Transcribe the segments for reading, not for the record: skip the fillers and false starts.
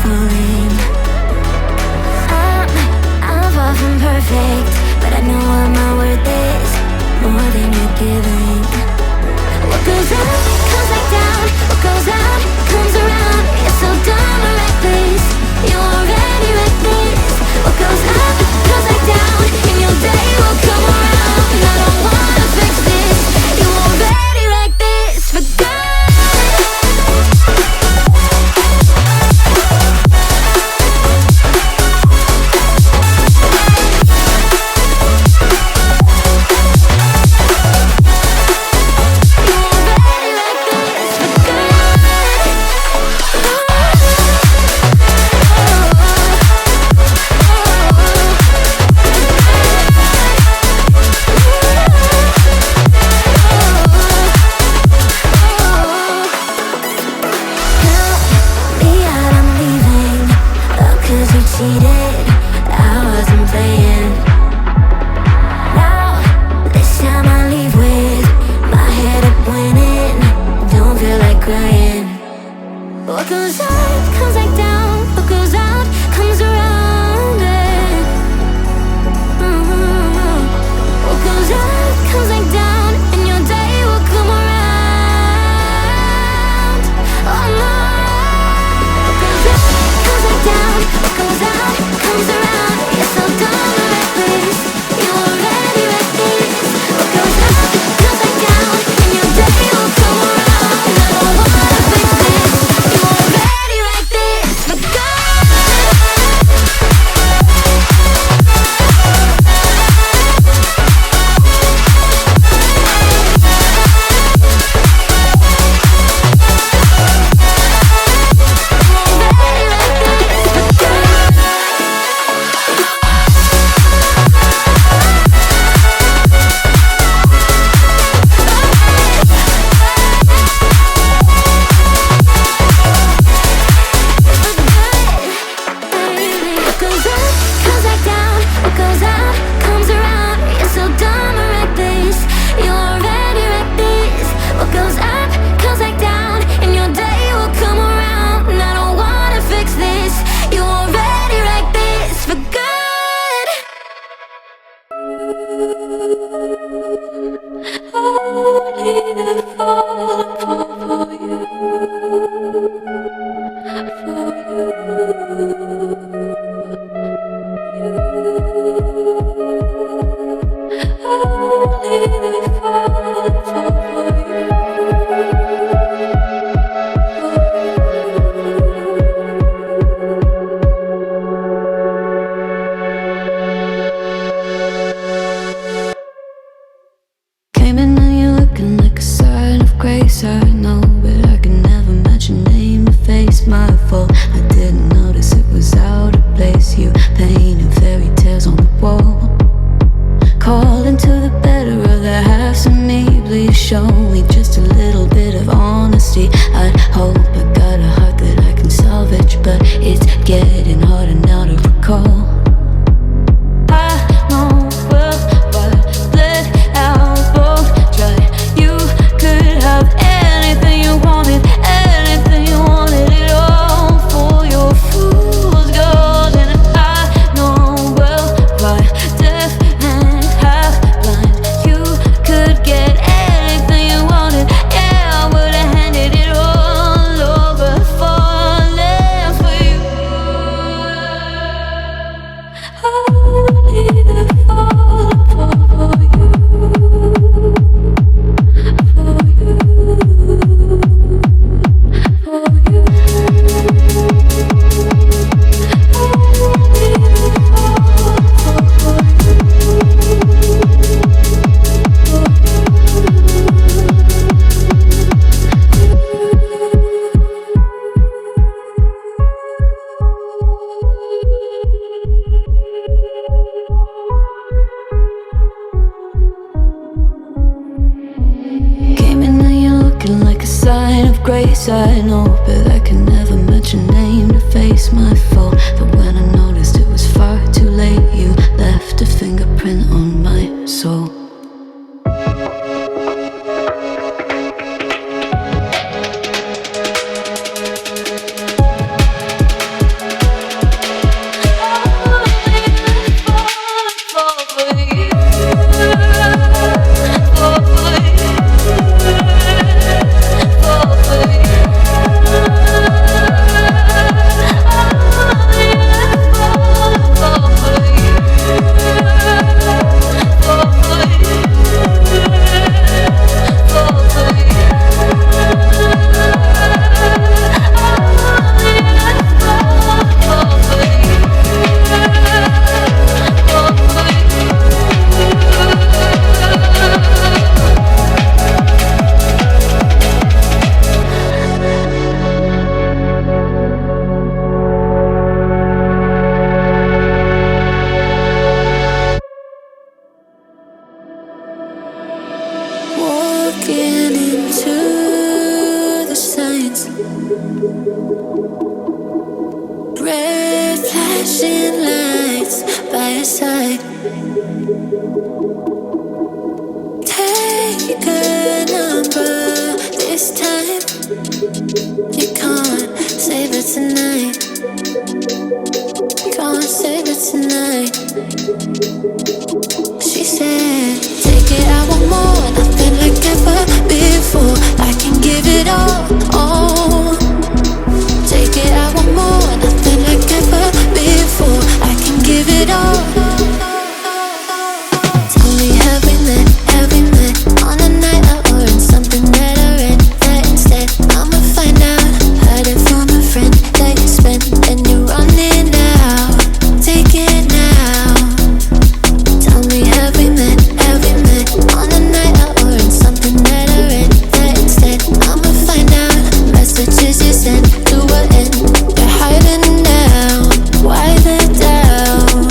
suffering. I'm far from perfect, but I know what my worth is, more than you're giving. What goes up comes back down, what goes out comes around. You're so dumb or reckless, you already reckless. What goes up comes back down, and your day will come around. I don't wanna fix this, you already like this. For God. I know, but I can never match your name to face my fault. But when I noticed it was far too late, you left a fingerprint on my soul. Red flashing lights by your side. Take a number this time. You can't save it tonight. Can't save it tonight. She said, take it, I want more. Nothing like ever before. I can give it all. Take it, I want more. Nothing like ever before. I can give it all. Tell me, have we met? Have we met on a night out or in something that I read? That instead, I'ma find out. Heard it from a friend that you spent and you're running out. Take it now. Tell me, have we met? Have we met on a night out or in something that I read? That instead, I'ma find out. Messages you sent to an end. You're hiding now. Why the doubt?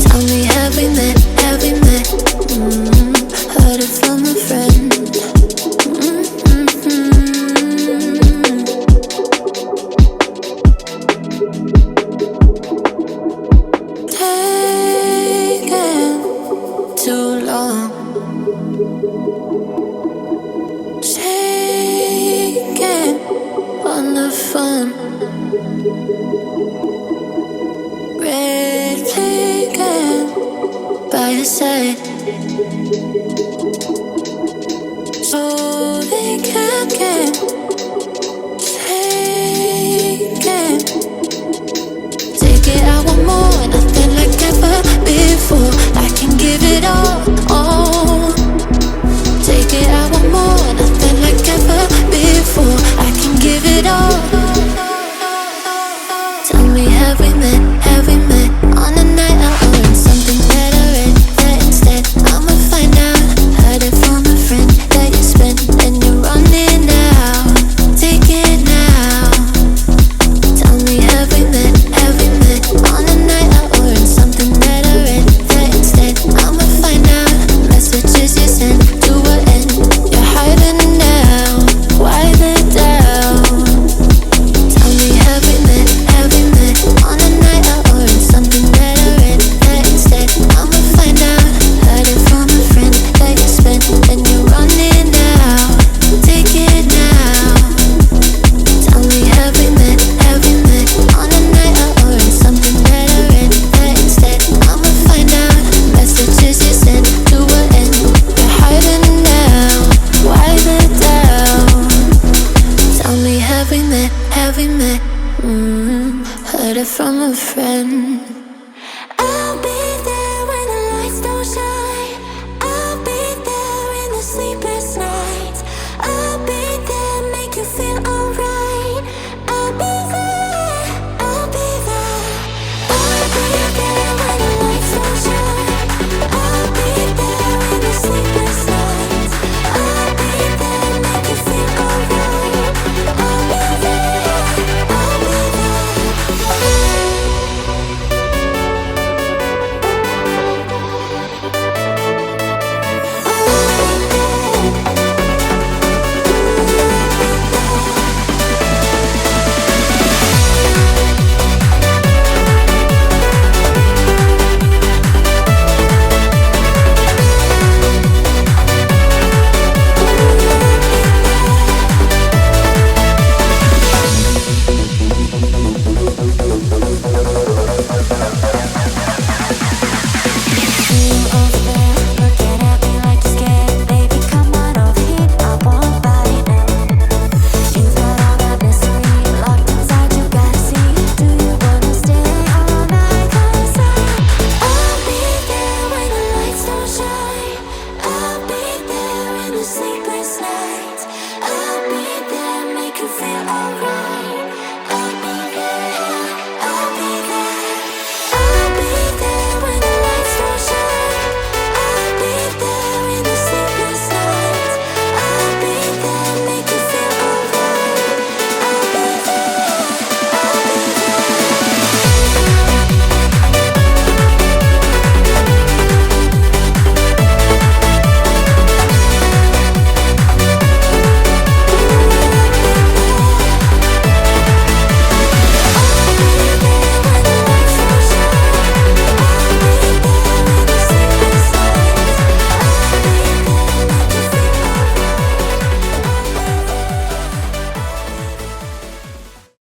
Tell me, have we met? Have we met? Heard it from a friend. Taking too long. Shaking on the phone. Red flagging by your side. So they can't get taken. Take it, I want more. Nothing like ever before. I can give it all. Take it, I want more. Nothing like ever before. I can give it all. Tell me, have we met? Have we met on a night out or in something that I read? That instead, I'ma find out. Heard it from a friend that you spent and you're running out. Take it now. Tell me, have we met? Have we met on a night out or in something that I read? That instead, I'ma find out. Messages you sent to an end. You're hiding now. Why the doubt? Tell me, have we met? Have we met on a night out or in something that I read? That instead, I'ma find out. Heard it from a friend that you spent and you're running out. Take it now. Tell me, have we met? Have we met on a night out or in something that I read? That instead, I'ma find out. Messages you sent to an end. You're hiding now. Why the doubt? Tell me, have we met? Have we met? Heard it from a friend.